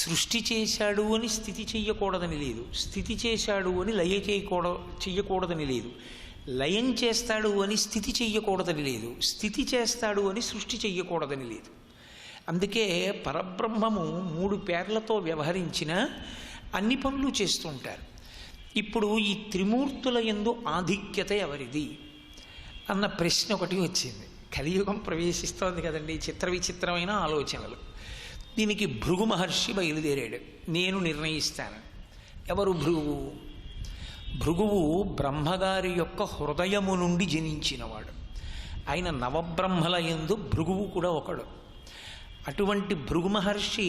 సృష్టి చేశాడు అని స్థితి చెయ్యకూడదని లేదు, స్థితి చేశాడు అని లయ చెయ్యకూడదని లేదు, లయం చేస్తాడు అని స్థితి చెయ్యకూడదని లేదు, స్థితి చేస్తాడు అని సృష్టి చెయ్యకూడదని లేదు. అందుకే పరబ్రహ్మము 3 పేర్లతో వ్యవహరించిన అన్ని పనులు చేస్తూ ఉంటారు. ఇప్పుడు ఈ త్రిమూర్తుల యందు ఆధిక్యత ఎవరిది అన్న ప్రశ్న ఒకటి వచ్చింది. కలియుగం ప్రవేశిస్తోంది కదండి, చిత్ర విచిత్రమైన ఆలోచనలు. దీనికి భృగు మహర్షి బయలుదేరాడు, నేను నిర్ణయిస్తాను. ఎవరు భృగువు? భృగువు బ్రహ్మగారి యొక్క హృదయము నుండి జనించినవాడు. ఆయన నవబ్రహ్మల యందు భృగువు కూడా ఒకడు. అటువంటి భృగు మహర్షి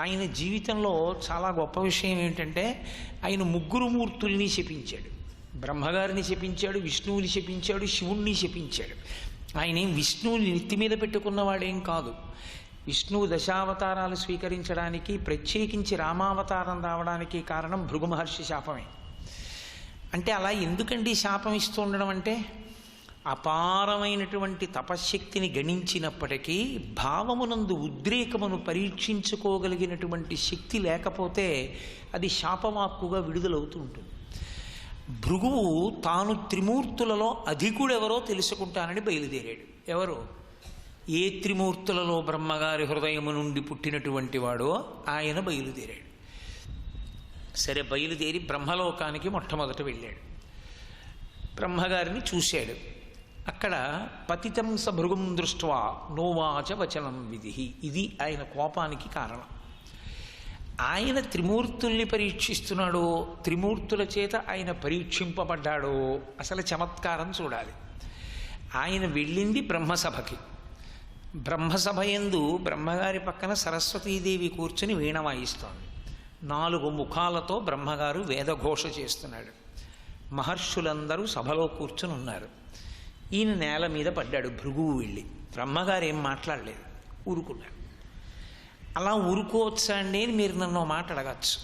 ఆయన జీవితంలో చాలా గొప్ప విషయం ఏమిటంటే ఆయన 3 మూర్తుల్ని శపించాడు. బ్రహ్మగారిని శపించాడు, విష్ణువుని శపించాడు, శివుణ్ణి శపించాడు. ఆయనేం విష్ణువుని నెత్తి మీద పెట్టుకున్నవాడేం కాదు. విష్ణువు దశావతారాలు స్వీకరించడానికి, ప్రత్యేకించి రామావతారం రావడానికి కారణం భృగు మహర్షి శాపమే. అంటే అలా ఎందుకండి శాపం ఇస్తూ ఉండడం అంటే, అపారమైనటువంటి తపశ్శక్తిని గణించినప్పటికీ భావమునందు ఉద్రేకమును పరీక్షించుకోగలిగినటువంటి శక్తి లేకపోతే అది శాపవాక్కుగా విడుదలవుతూ ఉంటుంది. భృగువు తాను త్రిమూర్తులలో అధికుడెవరో తెలుసుకుంటానని బయలుదేరాడు. ఎవరు? ఏ త్రిమూర్తులలో బ్రహ్మగారి హృదయము నుండి పుట్టినటువంటి వాడో ఆయన బయలుదేరాడు. సరే, బయలుదేరి బ్రహ్మలోకానికి మొట్టమొదట వెళ్ళాడు. బ్రహ్మగారిని చూశాడు. అక్కడ పతితం స భృగుం దృష్ట్వా నోవాచ వచనం విధి. ఇది ఆయన కోపానికి కారణం. ఆయన త్రిమూర్తుల్ని పరీక్షిస్తున్నాడో, త్రిమూర్తుల చేత ఆయన పరీక్షింపబడ్డాడో అసలు చమత్కారం చూడాలి. ఆయన వెళ్ళింది బ్రహ్మసభకి. బ్రహ్మసభ యందు బ్రహ్మగారి పక్కన సరస్వతీదేవి కూర్చుని వీణ వాయిస్తోంది. 4 ముఖాలతో బ్రహ్మగారు వేదఘోష చేస్తున్నాడు. మహర్షులందరూ సభలో కూర్చుని ఉన్నారు. ఈయన నేల మీద పడ్డాడు. భృగువు వెళ్ళి బ్రహ్మగారు ఏం మాట్లాడలేదు, ఊరుకున్నాడు. అలా ఊరుకోవచ్చా అండి అని మీరు నన్ను మాట అడగచ్చు.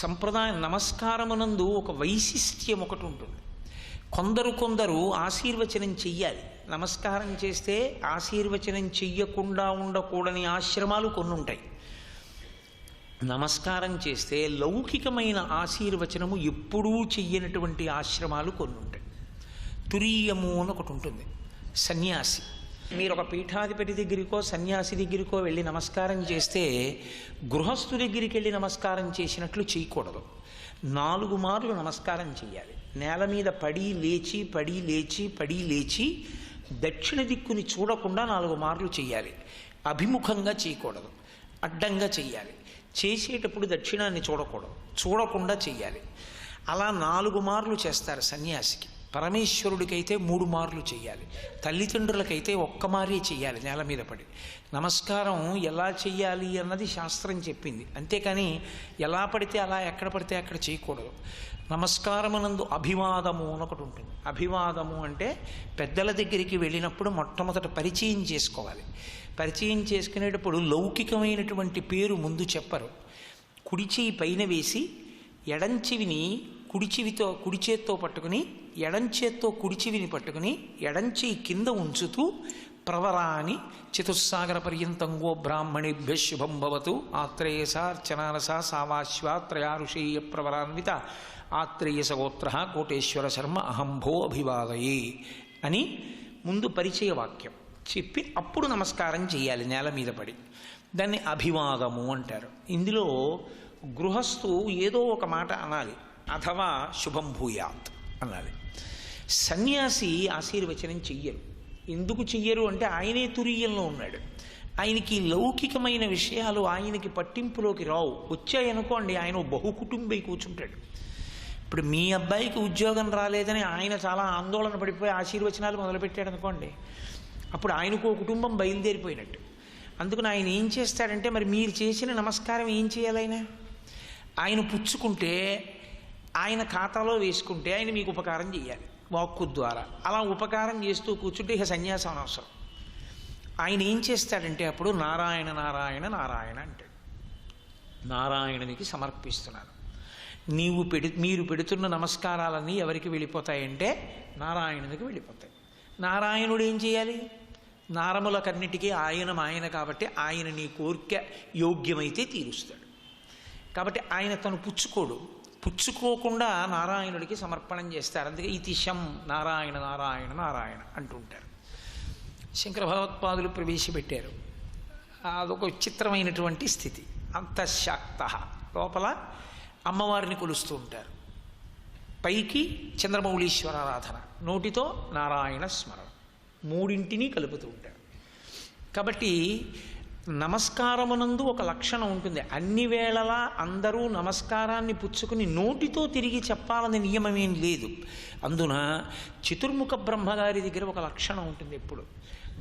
సంప్రదాయ నమస్కారమునందు ఒక వైశిష్ట్యం ఒకటి ఉంటుంది. కొందరు ఆశీర్వచనం చెయ్యాలి. నమస్కారం చేస్తే ఆశీర్వచనం చెయ్యకుండా ఉండకూడని ఆశ్రమాలు కొన్ని ఉంటాయి. నమస్కారం చేస్తే లౌకికమైన ఆశీర్వచనము ఎప్పుడూ చెయ్యనటువంటి ఆశ్రమాలు కొన్ని ఉంటాయి. తురీయము అని ఒకటి ఉంటుంది, సన్యాసి. మీరు ఒక పీఠాధిపతి దగ్గరికో సన్యాసి దగ్గరికో వెళ్ళి నమస్కారం చేస్తే గృహస్థు దగ్గరికి వెళ్ళి నమస్కారం చేసినట్లు చేయకూడదు. 4 మార్లు నమస్కారం చెయ్యాలి. నేల మీద పడి లేచి పడి లేచి పడి లేచి దక్షిణ దిక్కుని చూడకుండా 4 మార్లు చెయ్యాలి. అభిముఖంగా చేయకూడదు, అడ్డంగా చెయ్యాలి. చేసేటప్పుడు దక్షిణాన్ని చూడకూడదు, చూడకుండా చెయ్యాలి. అలా 4 మార్లు చేస్తారు సన్యాసికి. పరమేశ్వరుడికైతే 3 మార్లు చెయ్యాలి. తల్లిదండ్రులకైతే 1 మారే చెయ్యాలి నేల మీద పడి. నమస్కారం ఎలా చెయ్యాలి అన్నది శాస్త్రం చెప్పింది. అంతేకాని ఎలా పడితే అలా, ఎక్కడ పడితే అక్కడ చేయకూడదు. నమస్కారమునందు అభివాదము అని ఒకటి ఉంటుంది. అభివాదము అంటే పెద్దల దగ్గరికి వెళ్ళినప్పుడు మొట్టమొదట పరిచయం చేసుకోవాలి. పరిచయం చేసుకునేటప్పుడు లౌకికమైనటువంటి పేరు ముందు చెప్పరు. కుడి చేయి పైన వేసి ఎడంచెవిని కుడి చేత్తో పట్టుకుని, ఎడంచేత్తో కుడిచెవిని పట్టుకుని, ఎడంచేయి కింద ఉంచుతూ ప్రవరాని చతుస్సాగర పర్యంతంగో బ్రాహ్మణేభ్య శుభం భవతు ఆత్రేయసార్చనారస సావాశ్వాత్రయారుషేయ ప్రవరాన్విత ఆత్రేయస గోత్ర కోటేశ్వర శర్మ అహంభో అభివాదయే అని ముందు పరిచయ వాక్యం చెప్పి అప్పుడు నమస్కారం చేయాలి నేల మీద పడి. దాన్ని అభివాదము అంటారు. ఇందులో గృహస్థు ఏదో ఒక మాట అనాలి. అథవా శుభం భూయాత్ అనాలి. సన్యాసి ఆశీర్వచనం చెయ్యరు. ఎందుకు చెయ్యరు అంటే ఆయనే తురీయంలో ఉన్నాడు. ఆయనకి లౌకికమైన విషయాలు ఆయనకి పట్టింపులోకి రావు. వచ్చాయనుకోండి ఆయన బహుకుటుంబై కూర్చుంటాడు. ఇప్పుడు మీ అబ్బాయికి ఉద్యోగం రాలేదని ఆయన చాలా ఆందోళన పడిపోయి ఆశీర్వచనాలు మొదలుపెట్టాడు అనుకోండి, అప్పుడు ఆయనకు కుటుంబం బయలుదేరిపోయినట్టు. అందుకని ఆయన ఏం చేస్తాడంటే, మరి మీరు చేసిన నమస్కారం ఏం చేయాలి? ఆయన పుచ్చుకుంటే, ఆయన ఖాతాలో వేసుకుంటే ఆయన మీకు ఉపకారం చేయాలి వాక్కు ద్వారా. అలా ఉపకారం చేస్తూ కూర్చుంటే ఇక సన్యాసం అనవసరం. ఆయన ఏం చేస్తాడంటే అప్పుడు నారాయణ నారాయణ నారాయణ అంటాడు. నారాయణునికి సమర్పిస్తున్నాను. మీరు పెడుతున్న నమస్కారాలన్నీ ఎవరికి వెళ్ళిపోతాయంటే నారాయణునికి వెళ్ళిపోతాయి. నారాయణుడు ఏం చేయాలి? నారములకన్నిటికీ ఆయన కాబట్టి ఆయన నీ కోరిక యోగ్యమైతే తీరుస్తాడు. కాబట్టి ఆయన తను పుచ్చుకోకుండా నారాయణుడికి సమర్పణం చేస్తారు. అందుకే ఇతిశం నారాయణ నారాయణ నారాయణ అంటుంటారు. శంకర భగవత్పాదులు ప్రవేశపెట్టారు. అదొక విచిత్రమైనటువంటి స్థితి. అంతఃశాక్త లోపల అమ్మవారిని కొలుస్తూ ఉంటారు. పైకి చంద్రమౌళీశ్వర ఆరాధన, నోటితో నారాయణ స్మరణ, మూడింటిని కలుపుతూ ఉంటారు. కాబట్టి నమస్కారమునందు ఒక లక్షణం ఉంటుంది. అన్ని వేళలా అందరూ నమస్కారాన్ని పుచ్చుకుని నోటితో తిరిగి చెప్పాలని నియమమేం లేదు. అందున చతుర్ముఖ బ్రహ్మగారి దగ్గర ఒక లక్షణం ఉంటుంది. ఎప్పుడు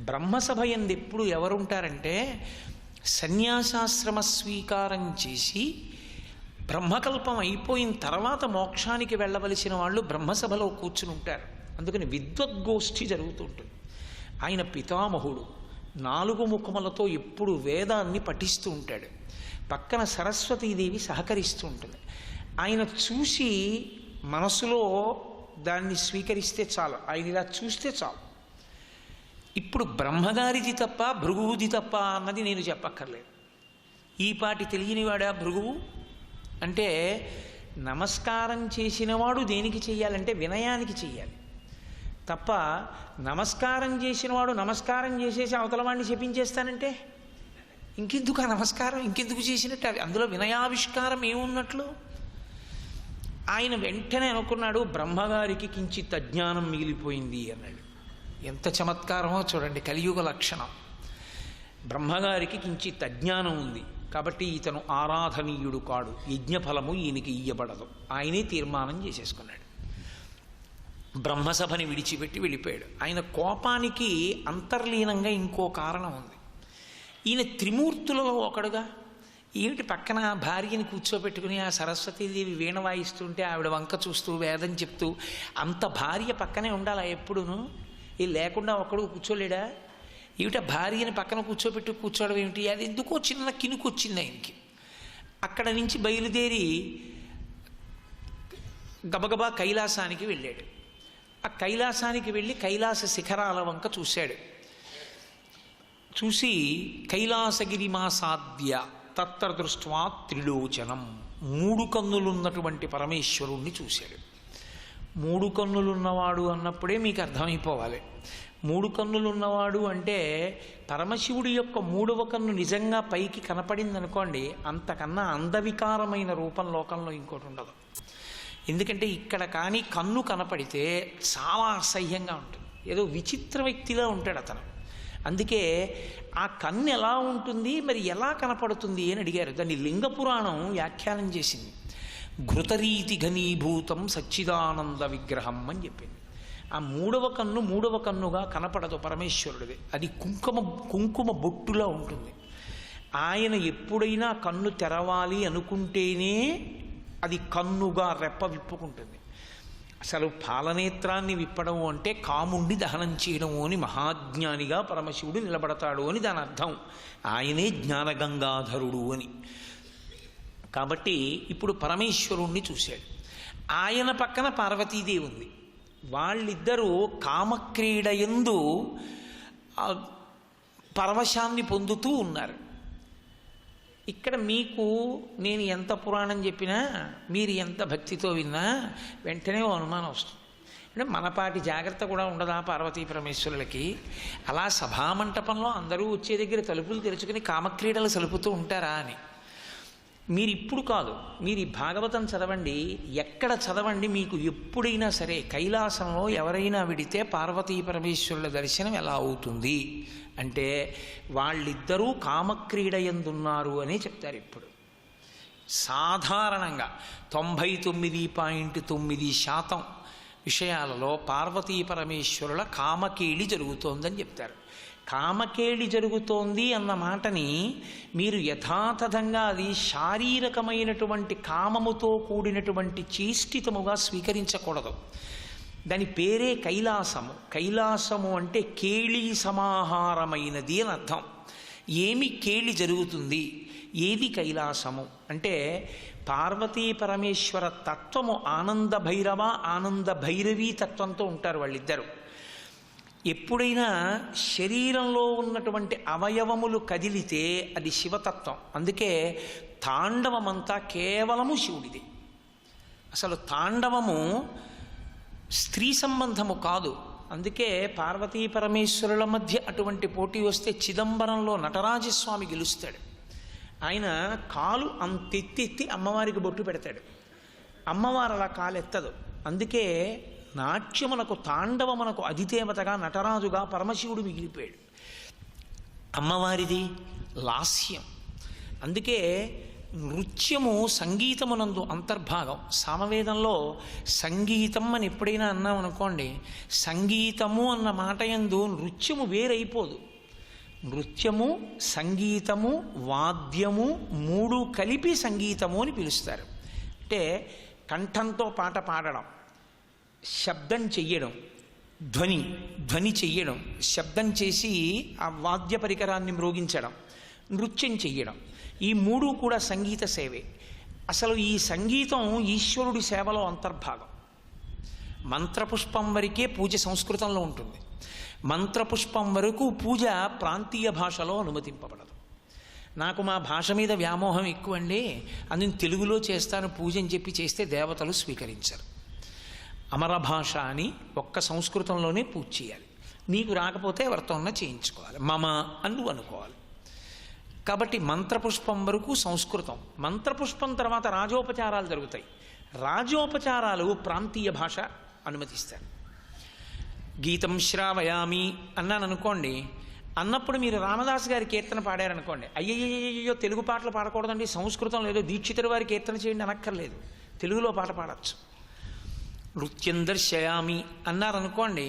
బ్రహ్మసభ యందు ఎప్పుడు ఎవరుంటారంటే సన్యాసాశ్రమ స్వీకారం చేసి బ్రహ్మకల్పం అయిపోయిన తర్వాత మోక్షానికి వెళ్ళవలసిన వాళ్ళు బ్రహ్మసభలో కూర్చుని ఉంటారు. అందుకని విద్వద్గోష్ఠి జరుగుతూ ఉంటుంది. ఆయన పితామహుడు 4 ముఖములతో ఎప్పుడు వేదాన్ని పఠిస్తూ ఉంటాడు. పక్కన సరస్వతీదేవి సహకరిస్తూ ఉంటుంది. ఆయన చూసి మనసులో దాన్ని స్వీకరిస్తే చాలు, ఆయన ఇలా చూస్తే చాలు. ఇప్పుడు బ్రహ్మగారిది తప్ప భృగువుది తప్ప అన్నది నేను చెప్పక్కర్లేదు. ఈ పాటి తెలియనివాడా భృగువు అంటే? నమస్కారం చేసినవాడు దేనికి చెయ్యాలంటే వినయానికి చెయ్యాలి తప్ప నమస్కారం చేసినవాడు నమస్కారం చేసేసి అవతల వాడిని చెప్పించేస్తానంటే ఇంకెందుకు ఆ నమస్కారం, ఇంకెందుకు చేసినట్టు? అందులో వినయావిష్కారం ఏమున్నట్లు? ఆయన వెంటనే అనుకున్నాడు, బ్రహ్మగారికి కించిత్ అజ్ఞానం మిగిలిపోయింది అన్నాడు. ఎంత చమత్కారమో చూడండి, కలియుగ లక్షణం. బ్రహ్మగారికి కించిత్ అజ్ఞానం ఉంది కాబట్టి ఇతను ఆరాధనీయుడు కాడు, యజ్ఞఫలము ఈయనకి ఇయ్యబడదు. ఆయనే తీర్మానం చేసేసుకున్నాడు. బ్రహ్మసభని విడిచిపెట్టి వెళ్ళిపోయాడు. ఆయన కోపానికి అంతర్లీనంగా ఇంకో కారణం ఉంది. ఈయన త్రిమూర్తులలో ఒకడుగా. ఏమిటి పక్కన భార్యని కూర్చోబెట్టుకుని ఆ సరస్వతీదేవి వీణ వాయిస్తుంటే ఆవిడ వంక చూస్తూ వేదం చెప్తూ అంత భార్య పక్కనే ఉండాలా ఎప్పుడును? ఇది లేకుండా ఒక్కడు కూర్చోలేడా? ఏమిటా భార్యని పక్కన కూర్చోవడం ఏమిటి? అది ఎందుకో చిన్న కినుకొచ్చింది ఆయనకి. అక్కడ నుంచి బయలుదేరి గబగబా కైలాసానికి వెళ్ళాడు. ఆ కైలాసానికి వెళ్ళి కైలాస శిఖరాల వంక చూశాడు. చూసి కైలాసగిరిమాసాద్య తత్ర దృష్ట్వా త్రిలోచనం, 3 కన్నులున్నటువంటి పరమేశ్వరుణ్ణి చూశాడు. 3 కన్నులున్నవాడు అన్నప్పుడే మీకు అర్థమైపోవాలి. 3 కన్నులున్నవాడు అంటే పరమశివుడి యొక్క 3వ కన్ను నిజంగా పైకి కనపడింది అనుకోండి, అంతకన్నా అందవికారమైన రూపం లోకంలో ఇంకోటి ఉండదు. ఎందుకంటే ఇక్కడ కానీ కన్ను కనపడితే చాలా అసహ్యంగా ఉంటుంది, ఏదో విచిత్ర వ్యక్తిలా ఉంటాడు అతను. అందుకే ఆ కన్ను ఎలా ఉంటుంది, మరి ఎలా కనపడుతుంది అని అడిగారు. దాన్ని లింగ పురాణం వ్యాఖ్యానం చేసింది. ఘృతరీతి ఘనీభూతం సచ్చిదానంద విగ్రహం అని చెప్పింది. ఆ 3వ కన్ను 3వ కన్నుగా కనపడదు పరమేశ్వరుడిది, అది కుంకుమ బొట్టులా ఉంటుంది. ఆయన ఎప్పుడైనా కన్ను తెరవాలి అనుకుంటేనే అది కన్నుగా రెప్ప విప్పుకుంటుంది. అసలు పాలనేత్రాన్ని విప్పడము అంటే కాముండి దహనం చేయడము అని మహాజ్ఞానిగా పరమశివుడు నిలబడతాడు అని దాని అర్థం. ఆయనే జ్ఞానగంగాధరుడు అని. కాబట్టి ఇప్పుడు పరమేశ్వరుణ్ణి చూశాడు. ఆయన పక్కన పార్వతీదేవి ఉంది. వాళ్ళిద్దరూ కామక్రీడయందు పరవశాన్ని పొందుతూ ఉన్నారు. ఇక్కడ మీకు నేను ఎంత పురాణం చెప్పినా, మీరు ఎంత భక్తితో విన్నా వెంటనే అనుమానం వస్తుంది. అంటే మనపాటి జాగ్రత్త కూడా ఉండదా పార్వతీ పరమేశ్వరులకి? అలా సభామంటపంలో అందరూ వచ్చే దగ్గర తలుపులు తెరుచుకుని కామక్రీడలు సలుపుతూ ఉంటారా అని. మీరు ఇప్పుడు కాదు, మీరు ఈ భాగవతం చదవండి, ఎక్కడ చదవండి, మీకు ఎప్పుడైనా సరే కైలాసంలో ఎవరైనా విడితే పార్వతీ పరమేశ్వరుల దర్శనం ఎలా అవుతుంది అంటే వాళ్ళిద్దరూ కామక్రీడయందున్నారు అనే చెప్తారు. ఇప్పుడు సాధారణంగా 99.9% విషయాలలో పార్వతీ పరమేశ్వరుల కామకేళి జరుగుతోందని చెప్తారు. కామకేళి జరుగుతోంది అన్న మాటని మీరు యథాతథంగా అది శారీరకమైనటువంటి కామముతో కూడినటువంటి చేష్టితముగా స్వీకరించకూడదు. దాని పేరే కైలాసము. కైలాసము అంటే కేళి సమాహారమైనది అని అర్థం. ఏమి కేళి జరుగుతుంది, ఏది కైలాసము అంటే పార్వతీ పరమేశ్వర తత్వము ఆనంద భైరవ ఆనంద భైరవీ తత్వంతో ఉంటారు వాళ్ళిద్దరు. ఎప్పుడైనా శరీరంలో ఉన్నటువంటి అవయవములు కదిలితే అది శివతత్వం. అందుకే తాండవమంతా కేవలము శివుడిది. అసలు తాండవము స్త్రీ సంబంధము కాదు. అందుకే పార్వతీ పరమేశ్వరుల మధ్య అటువంటి పోటీ వస్తే చిదంబరంలో నటరాజస్వామి గెలుస్తాడు. ఆయన కాలు అంతెత్తి అమ్మవారికి బొట్టు పెడతాడు. అమ్మవారు అలా కాలెత్తదు. అందుకే నాట్యమునకు తాండవమునకు అధిదేవతగా నటరాజుగా పరమశివుడు మిగిలిపోయాడు. అమ్మవారిది లాస్యం. అందుకే నృత్యము సంగీతమునందు అంతర్భాగం. సామవేదంలో సంగీతం అని ఎప్పుడైనా అన్నాం అనుకోండి, సంగీతము అన్న మాట యందు నృత్యము వేరైపోదు. నృత్యము, సంగీతము, వాద్యము మూడు కలిపి సంగీతము అని పిలుస్తారు. అంటే కంఠంతో పాట పాడడం, శబ్దం చెయ్యడం, ధ్వని చెయ్యడం, శబ్దం చేసి ఆ వాద్య పరికరాన్ని మ్రోగించడం, నృత్యం చెయ్యడం, ఈ మూడు కూడా సంగీత సేవే. అసలు ఈ సంగీతం ఈశ్వరుడి సేవలో అంతర్భాగం. మంత్రపుష్పం వరకే పూజ సంస్కృతంలో ఉంటుంది. మంత్రపుష్పం వరకు పూజ ప్రాంతీయ భాషలో అనుమతింపబడదు. నాకు మా భాష మీద వ్యామోహం ఎక్కువండి, అందుని తెలుగులో చేస్తాను పూజ అని చెప్పి చేస్తే దేవతలు స్వీకరించరు. అమర భాష అని ఒక్క సంస్కృతంలోనే పూజ చేయాలి. నీకు రాకపోతే ఎవరితోన్నా చేయించుకోవాలి. మమ అని నువ్వు అనుకోవాలి. కాబట్టి మంత్రపుష్పం వరకు సంస్కృతం. మంత్రపుష్పం తర్వాత రాజోపచారాలు జరుగుతాయి. రాజోపచారాలు ప్రాంతీయ భాష అనుమతిస్తారు. గీతం శ్రావయామి అన్నాను అనుకోండి, అన్నప్పుడు మీరు రామదాస్ గారి కీర్తన పాడారనుకోండి, అయ్యయ్యో తెలుగు పాటలు పాడకూడదండి, సంస్కృతంలో ఏదో దీక్షితుల వారి కీర్తన చేయండి అనక్కర్లేదు, తెలుగులో పాట పాడచ్చు. నృత్యం దర్శయామి అన్నారనుకోండి,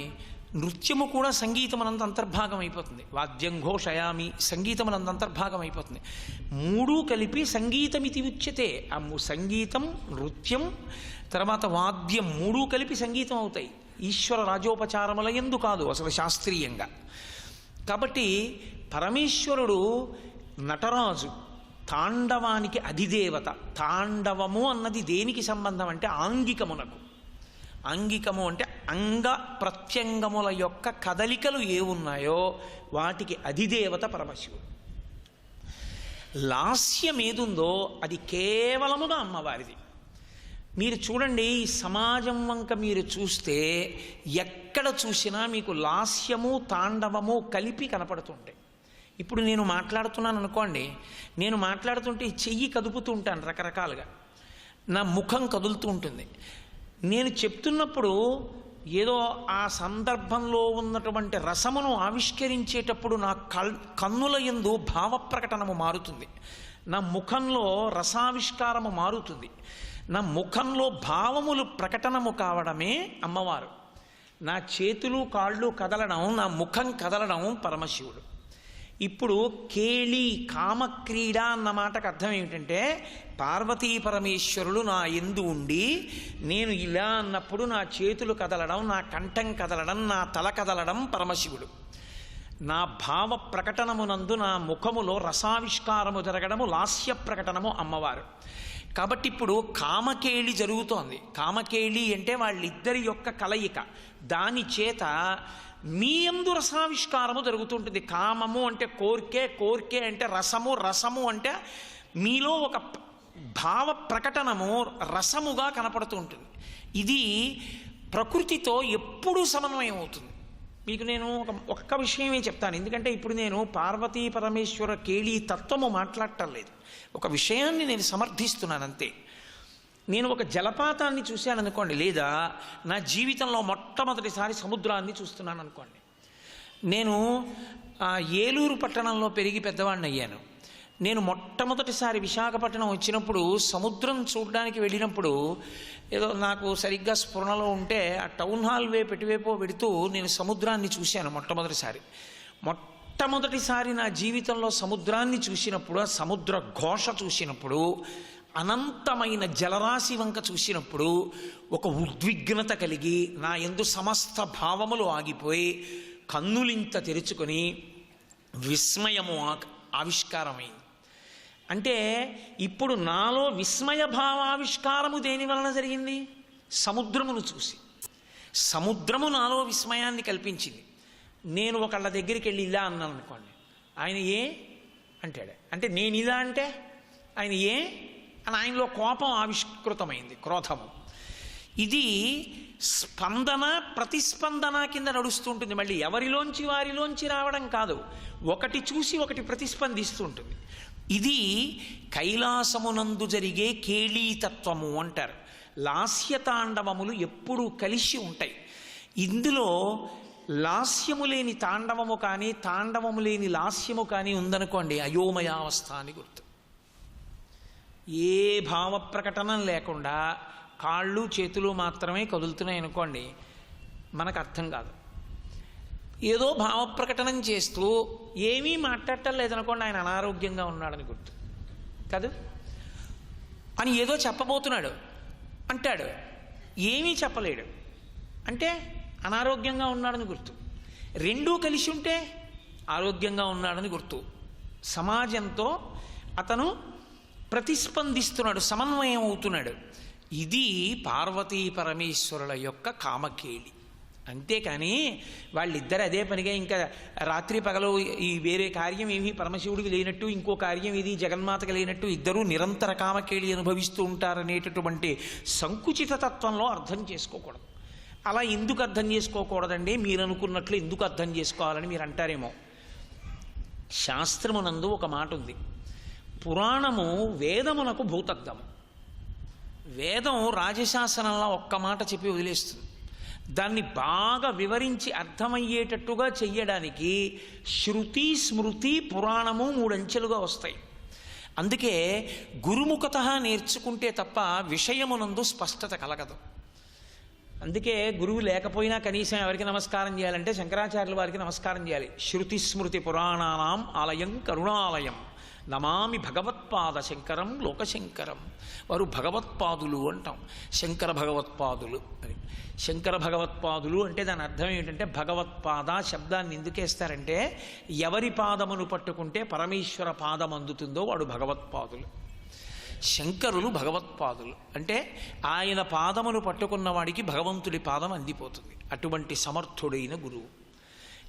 నృత్యము కూడా సంగీతమనంత అంతర్భాగం అయిపోతుంది. వాద్యం ఘోషయామి సంగీతమనంత అంతర్భాగం అయిపోతుంది. మూడు కలిపి సంగీతమితి ఉచ్యతే. ఆ సంగీతం, నృత్యం, తర్వాత వాద్యం మూడు కలిపి సంగీతం అవుతాయి. ఈశ్వర రాజోపచారముల యందు కాదు అసలు శాస్త్రీయంగా. కాబట్టి పరమేశ్వరుడు నటరాజు, తాండవానికి అధిదేవత. తాండవము అన్నది దేనికి సంబంధం అంటే ఆంగికమునకు. ఆంగికము అంటే అంగ ప్రత్యంగముల యొక్క కదలికలు ఏ ఉన్నాయో వాటికి అధిదేవత పరమశివుడు. లాస్యం ఏదుందో అది కేవలముగా అమ్మవారిది. మీరు చూడండి, ఈ సమాజం వంక మీరు చూస్తే ఎక్కడ చూసినా మీకు లాస్యము తాండవము కలిపి కనపడుతుంటాయి. ఇప్పుడు నేను మాట్లాడుతున్నాను అనుకోండి, నేను మాట్లాడుతుంటే చెయ్యి కదుపుతూ ఉంటాను రకరకాలుగా, నా ముఖం కదులుతూ ఉంటుంది. నేను చెప్తున్నప్పుడు ఏదో ఆ సందర్భంలో ఉన్నటువంటి రసమును ఆవిష్కరించేటప్పుడు నా కన్నుల యందు భావ ప్రకటనము మారుతుంది, నా ముఖంలో రసావిష్కారము మారుతుంది, నా ముఖంలో భావములు ప్రకటనము కావడమే అమ్మవారు. నా చేతులు కాళ్ళు కదలడం, నా ముఖం కదలడం పరమశివుడు. ఇప్పుడు కేళి కామక్రీడ అన్న మాటకు అర్థం ఏమిటంటే, పార్వతీ పరమేశ్వరులు నా యందు ఉండి నేను ఇలా అన్నప్పుడు నా చేతులు కదలడం, నా కంఠం కదలడం, నా తల కదలడం పరమశివుడు. నా భావ ప్రకటనమునందు నా ముఖములో రసావిష్కారము జరగడము, లాస్య ప్రకటనము అమ్మవారు. కాబట్టి ఇప్పుడు కామకేళి జరుగుతోంది. కామకేళి అంటే వాళ్ళిద్దరి యొక్క కలయిక. దాని చేత మీ యందు రసావిష్కారము జరుగుతుంటుంది. కామము అంటే కోర్కే, కోర్కే అంటే రసము, రసము అంటే మీలో ఒక భావ ప్రకటనము రసముగా కనపడుతూ ఉంటుంది. ఇది ప్రకృతితో ఎప్పుడూ సమన్వయం అవుతుంది. మీకు నేను ఒక్క విషయమే చెప్తాను, ఎందుకంటే ఇప్పుడు నేను పార్వతీ పరమేశ్వర కేళీ తత్వము మాట్లాడటం లేదు, ఒక విషయాన్ని నేను సమర్థిస్తున్నాను అంతే. నేను ఒక జలపాతాన్ని చూశాను అనుకోండి, లేదా నా జీవితంలో మొట్టమొదటిసారి సముద్రాన్ని చూస్తున్నాను అనుకోండి. నేను ఏలూరు పట్టణంలో పెరిగి పెద్దవాడిని అయ్యాను. నేను మొట్టమొదటిసారి విశాఖపట్నం వచ్చినప్పుడు సముద్రం చూడడానికి వెళ్ళినప్పుడు ఏదో నాకు సరిగ్గా స్ఫురణలో ఉంటే ఆ టౌన్ హాల్ వైపు ఎటువైపో పెడుతూ నేను సముద్రాన్ని చూశాను మొట్టమొదటిసారి. మొట్టమొదటిసారి నా జీవితంలో సముద్రాన్ని చూసినప్పుడు, ఆ సముద్ర ఘోష చూసినప్పుడు, అనంతమైన జలరాశి వంక చూసినప్పుడు ఒక ఉద్విగ్నత కలిగి నా యందు సమస్త భావములు ఆగిపోయి కన్నులింత తెరుచుకొని విస్మయము ఆవిష్కారమైంది. అంటే ఇప్పుడు నాలో విస్మయ భావావిష్కారము దేని వలన జరిగింది? సముద్రమును చూసి. సముద్రము నాలో విస్మయాన్ని కల్పించింది. నేను ఒకళ్ళ దగ్గరికి వెళ్ళి ఇలా అన్నాను అనుకోండి, ఆయన ఏ అంటాడు. అంటే నేను ఇలా అంటే ఆయన ఏ అని ఆయనలో కోపం ఆవిష్కృతమైంది, క్రోధము. ఇది స్పందన ప్రతిస్పందన కింద నడుస్తూ ఉంటుంది. మళ్ళీ ఎవరిలోంచి వారిలోంచి రావడం కాదు, ఒకటి చూసి ఒకటి ప్రతిస్పందిస్తూ ఉంటుంది. ఇది కైలాసమునందు జరిగే కేళీతత్వము అంటారు. లాస్యతాండవములు ఎప్పుడూ కలిసి ఉంటాయి. ఇందులో లాస్యము లేని తాండవము కానీ తాండవము లేని లాస్యము కానీ ఉందనుకోండి, అయోమయావస్థ అని గుర్తు. ఏ భావ ప్రకటన లేకుండా కాళ్ళు చేతులు మాత్రమే కదులుతున్నాయి అనుకోండి, మనకు అర్థం కాదు. ఏదో భావ ప్రకటన చేస్తూ ఏమీ మాట్లాడటం లేదనుకోండి, ఆయన అనారోగ్యంగా ఉన్నాడని గుర్తు కాదు. అని ఏదో చెప్పబోతున్నాడు అంటాడు, ఏమీ చెప్పలేడు అంటే అనారోగ్యంగా ఉన్నాడని గుర్తు. రెండూ కలిసి ఉంటే ఆరోగ్యంగా ఉన్నాడని గుర్తు. సమాజంతో అతను ప్రతిస్పందిస్తున్నాడు, సమన్వయం అవుతున్నాడు. ఇది పార్వతీ పరమేశ్వరుల యొక్క కామకేళి. అంతేకాని వాళ్ళిద్దరు అదే పనిగా ఇంకా రాత్రి పగలు ఈ వేరే కార్యం ఏమీ పరమశివుడికి లేనట్టు, ఇంకో కార్యం ఇది జగన్మాతకి లేనట్టు ఇద్దరూ నిరంతర కామకేళి అనుభవిస్తూ ఉంటారనేటటువంటి సంకుచిత తత్వంలో అర్థం చేసుకోకూడదు. అలా ఎందుకు అర్థం చేసుకోకూడదండి, మీరు అనుకున్నట్లు ఎందుకు అర్థం చేసుకోవాలని మీరు అంటారేమో. శాస్త్రమునందు ఒక మాట ఉంది, పురాణము వేదమునకు భూతద్దము. వేదం రాజశాసనంలో ఒక్క మాట చెప్పి వదిలేస్తుంది. దాన్ని బాగా వివరించి అర్థమయ్యేటట్టుగా చెయ్యడానికి శృతి స్మృతి పురాణము 3 అంచెలుగా వస్తాయి. అందుకే గురుముఖత నేర్చుకుంటే తప్ప విషయమునందు స్పష్టత కలగదు. అందుకే గురువు లేకపోయినా కనీసం ఎవరికి నమస్కారం చేయాలంటే శంకరాచార్యుల వారికి నమస్కారం చేయాలి. శృతి స్మృతి పురాణానాం ఆలయం కరుణాలయం నమామి భగవత్పాద శంకరం లోకశంకరం. వారు భగవత్పాదులు అంటాం, శంకర భగవత్పాదులు అని. శంకర భగవత్పాదులు అంటే దాని అర్థం ఏమిటంటే, భగవత్పాద శబ్దాన్ని ఎందుకేస్తారంటే ఎవరి పాదమును పట్టుకుంటే పరమేశ్వర పాదం అందుతుందో వాడు భగవత్పాదులు. శంకరులు భగవత్పాదులు అంటే ఆయన పాదమును పట్టుకున్న వాడికి భగవంతుడి పాదం అందిపోతుంది. అటువంటి సమర్థుడైన గురువు.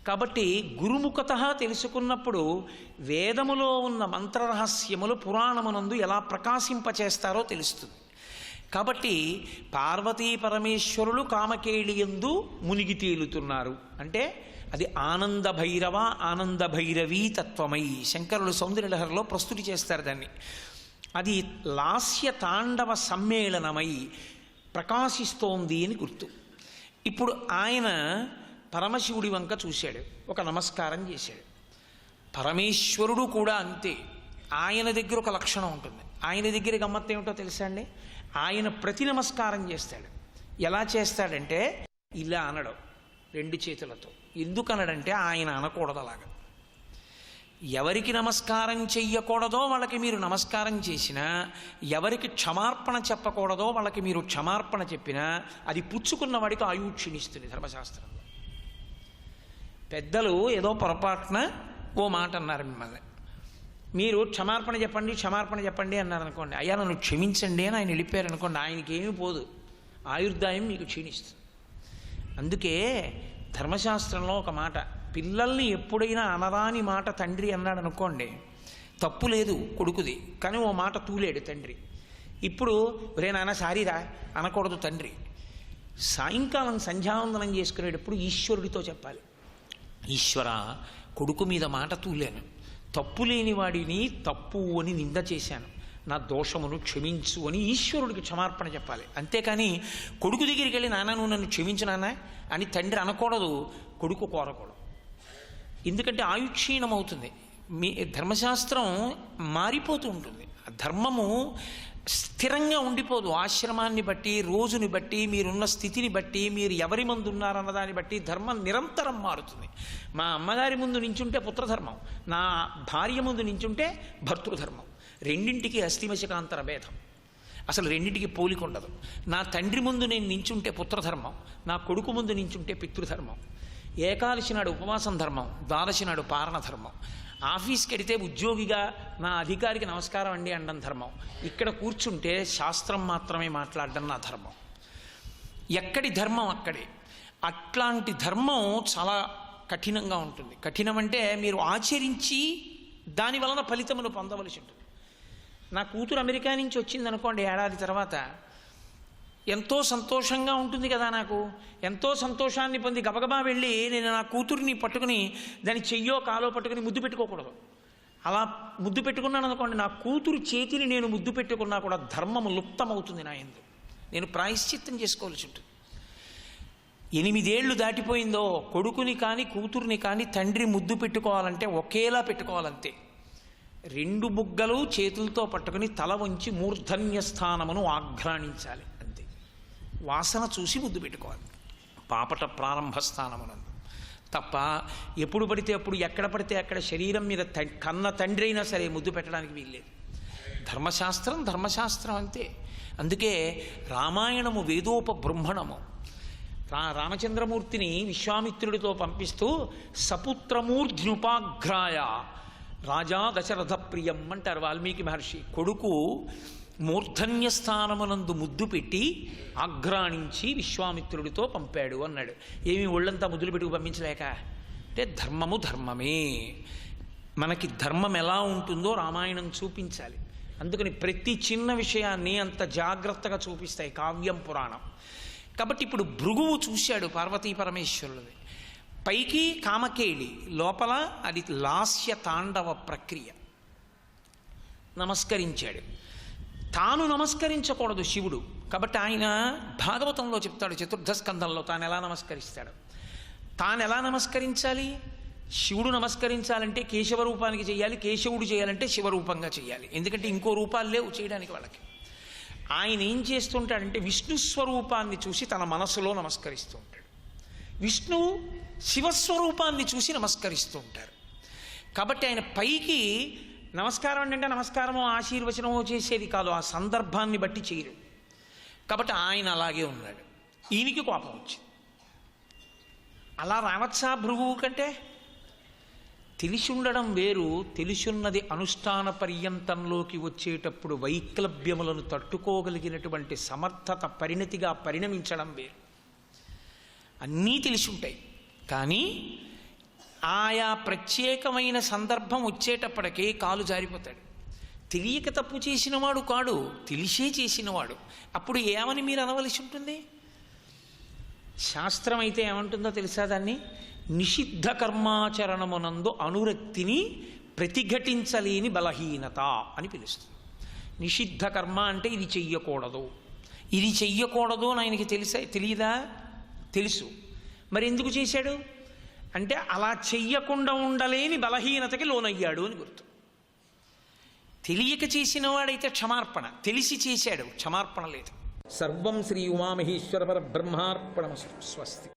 కాబట్టి గురుముఖత తెలుసుకున్నప్పుడు వేదములో ఉన్న మంత్రరహస్యములు పురాణమునందు ఎలా ప్రకాశింపచేస్తారో తెలుస్తుంది. కాబట్టి పార్వతీ పరమేశ్వరులు కామకేళియందు మునిగి తేలుతున్నారు అంటే అది ఆనంద భైరవ ఆనంద భైరవీ తత్వమై శంకరులు సౌందర్యలహరిలో ప్రస్తుతి చేస్తారు దాన్ని. అది లాస్య తాండవ సమ్మేళనమై ప్రకాశిస్తోంది అని గుర్తు. ఇప్పుడు ఆయన పరమశివుడి వంక చూశాడు, ఒక నమస్కారం చేశాడు. పరమేశ్వరుడు కూడా అంతే. ఆయన దగ్గర ఒక లక్షణం ఉంటుంది. ఆయన దగ్గర గమ్మత్తు ఏమిటో తెలుసా అండి, ఆయన ప్రతి నమస్కారం చేస్తాడు. ఎలా చేస్తాడంటే ఇలా అనడం 2 చేతులతో. ఎందుకు అనడంటే ఆయన అనకూడదు అలాగా. ఎవరికి నమస్కారం చెయ్యకూడదో వాళ్ళకి మీరు నమస్కారం చేసినా, ఎవరికి క్షమార్పణ చెప్పకూడదో వాళ్ళకి మీరు క్షమార్పణ చెప్పినా అది పుచ్చుకున్న వాడికి ఆయువు క్షీణిస్తుంది ధర్మశాస్త్రంలో. పెద్దలు ఏదో పొరపాటున ఓ మాట అన్నారు మిమ్మల్ని, మీరు క్షమార్పణ చెప్పండి క్షమార్పణ చెప్పండి అన్నారనుకోండి, అయ్యా నన్ను క్షమించండి అని ఆయన వెళ్ళిపోయారనుకోండి, ఆయనకి ఏమీ పోదు, ఆయుర్దాయం మీకు క్షీణిస్తుంది. అందుకే ధర్మశాస్త్రంలో ఒక మాట, పిల్లల్ని ఎప్పుడైనా అనరాని మాట తండ్రి అన్నాడు అనుకోండి, తప్పు లేదు కొడుకుది, కానీ ఓ మాట తూలేడు తండ్రి. ఇప్పుడు ఒరే నాన్న సారీరా అనకూడదు తండ్రి. సాయంకాలం సంధ్యావందనం చేసుకునేటప్పుడు ఈశ్వరుడితో చెప్పాలి, ఈశ్వర కొడుకు మీద మాట తూలేను, తప్పు లేని వాడిని తప్పు అని నింద చేశాను, నా దోషమును క్షమించు అని ఈశ్వరుడికి క్షమార్పణ చెప్పాలి. అంతేకాని కొడుకు దగ్గరికి వెళ్ళి నాన్న నువ్వు నన్ను క్షమించు నాన్న అని తండ్రి అనకూడదు, కొడుకు కోరకూడదు. ఎందుకంటే ఆయుక్షీణం అవుతుంది. మీ ధర్మశాస్త్రం మారిపోతూ ఉంటుంది. ధర్మము స్థిరంగా ఉండిపోదు. ఆశ్రమాన్ని బట్టి, రోజుని బట్టి, మీరున్న స్థితిని బట్టి, మీరు ఎవరి ముందు ఉన్నారన్న దాన్ని బట్టి ధర్మం నిరంతరం మారుతుంది. మా అమ్మగారి ముందు నించుంటే పుత్రధర్మం, నా భార్య ముందు నించుంటే భర్తృధర్మం. రెండింటికి అస్థిమశకాంతర భేదం, అసలు రెండింటికి పోలిక ఉండదు. నా తండ్రి ముందు నేను నించుంటే పుత్రధర్మం, నా కొడుకు ముందు నించుంటే పితృధర్మం. ఏకాదశి నాడు ఉపవాసం ధర్మం, ద్వాదశి నాడు పారణ ధర్మం. ఆఫీస్కి వెడితే ఉద్యోగిగా నా అధికారికి నమస్కారం అండి అనడం ధర్మం. ఇక్కడ కూర్చుంటే శాస్త్రం మాత్రమే మాట్లాడడం నా ధర్మం. ఎక్కడి ధర్మం అక్కడే. అట్లాంటి ధర్మం చాలా కఠినంగా ఉంటుంది. కఠినం అంటే మీరు ఆచరించి దాని వలన ఫలితమును పొందవలసి ఉంటుంది. నా కూతురు అమెరికా నుంచి వచ్చింది అనుకోండి, ఏడాది తర్వాత ఎంతో సంతోషంగా ఉంటుంది కదా, నాకు ఎంతో సంతోషాన్ని పొంది గబగబా వెళ్ళి నేను నా కూతురిని పట్టుకుని దాని చెయ్యో కాలో పట్టుకుని ముద్దు పెట్టుకోకూడదు. అలా ముద్దు పెట్టుకున్నాను అనుకోండి, నా కూతురు చేతిని నేను ముద్దు పెట్టుకున్నా కూడా ధర్మము లుప్తమవుతుంది నా యందు. నేను ప్రాయశ్చిత్తం చేసుకోవాల్సి ఉంటుంది. 8 ఏళ్ళు దాటిపోయిందో కొడుకుని కానీ కూతుర్ని కానీ తండ్రి ముద్దు పెట్టుకోవాలంటే ఒకేలా పెట్టుకోవాలంతే. 2 బుగ్గలు చేతులతో పట్టుకుని తల వంచి మూర్ధన్య స్థానమును ఆఘ్రాణించాలి అంతే. వాసన చూసి ముద్దు పెట్టుకోవాలి పాపట ప్రారంభ స్థానమునందు. తప్ప ఎప్పుడు పడితే అప్పుడు ఎక్కడ పడితే అక్కడ శరీరం మీద కన్న తండ్రి అయినా సరే ముద్దు పెట్టడానికి వీల్లేదు. ధర్మశాస్త్రం అంతే. అందుకే రామాయణము వేదోపబృంహణము. రామచంద్రమూర్తిని విశ్వామిత్రుడితో పంపిస్తూ సపుత్రమూర్ధ్నుపాఘ్రాయ రాజా దశరథ ప్రియం అంటారు వాల్మీకి మహర్షి. కొడుకు మూర్ధన్య స్థానమునందు ముద్దు పెట్టి ఆఘ్రాణించి విశ్వామిత్రుడితో పంపాడు అన్నాడు. ఏమి ఒళ్ళంతా ముద్దులు పెట్టుకు పంపించలేక అంటే ధర్మము ధర్మమే. మనకి ధర్మం ఎలా ఉంటుందో రామాయణం చూపించాలి. అందుకని ప్రతి చిన్న విషయాన్ని అంత జాగ్రత్తగా చూపిస్తాయి కావ్యం పురాణం. కాబట్టి ఇప్పుడు భృగువు చూశాడు పార్వతీ పరమేశ్వరులది. పైకి కామకేళి, లోపల అది లాస్య తాండవ ప్రక్రియ. నమస్కరించాడు. తాను నమస్కరించకూడదు శివుడు. కాబట్టి ఆయన భాగవతంలో చెప్తాడు, చతుర్థ స్కంధంలో తాను ఎలా నమస్కరిస్తాడు. తాను ఎలా నమస్కరించాలి? శివుడు నమస్కరించాలంటే కేశవ రూపానికి చేయాలి, కేశవుడు చేయాలంటే శివరూపంగా చేయాలి. ఎందుకంటే ఇంకో రూపాలు లేవు చేయడానికి వాళ్ళకి. ఆయన ఏం చేస్తుంటాడంటే విష్ణు స్వరూపాన్ని చూసి తన మనస్సులో నమస్కరిస్తూ ఉంటాడు. విష్ణువు శివస్వరూపాన్ని చూసి నమస్కరిస్తూ ఉంటారు. కాబట్టి ఆయన పైకి నమస్కారం అంటే నమస్కారమో ఆశీర్వచనమో చేసేది కాదు, ఆ సందర్భాన్ని బట్టి చేయరు. కాబట్టి ఆయన అలాగే ఉన్నాడు. ఈయనకి కోపం వచ్చింది. అలా రావచ్చా భృగువు కంటే? తెలిసి ఉండడం వేరు, తెలిసున్నది అనుష్ఠాన పర్యంతంలోకి వచ్చేటప్పుడు వైక్లభ్యములను తట్టుకోగలిగినటువంటి సమర్థత పరిణతిగా పరిణమించడం వేరు. అన్నీ తెలిసి ఉంటాయి, కానీ ఆయా ప్రత్యేకమైన సందర్భం వచ్చేటప్పటికీ కాలు జారిపోతాడు. తెలియక తప్పు చేసినవాడు కాడు, తెలిసే చేసినవాడు. అప్పుడు ఏమని మీరు అనవలసి ఉంటుంది? శాస్త్రం అయితే ఏమంటుందో తెలుసా? దాన్ని నిషిద్ధ కర్మాచరణమునందు అనురక్తిని ప్రతిఘటించలేని బలహీనత అని పిలుస్తుంది. నిషిద్ధ కర్మ అంటే ఇది చెయ్యకూడదు, ఇది చెయ్యకూడదు అని ఆయనకి తెలియదా? తెలుసు. మరి ఎందుకు చేశాడు అంటే అలా చెయ్యకుండా ఉండలేని బలహీనతకి లోనయ్యాడు అని గుర్తు. తెలియక చేసిన వాడైతే క్షమార్పణ, తెలిసి చేశాడు క్షమార్పణ లేదు. సర్వం శ్రీ ఉమామహేశ్వర పరబ్రహ్మార్పణమస్తు. స్వస్తి.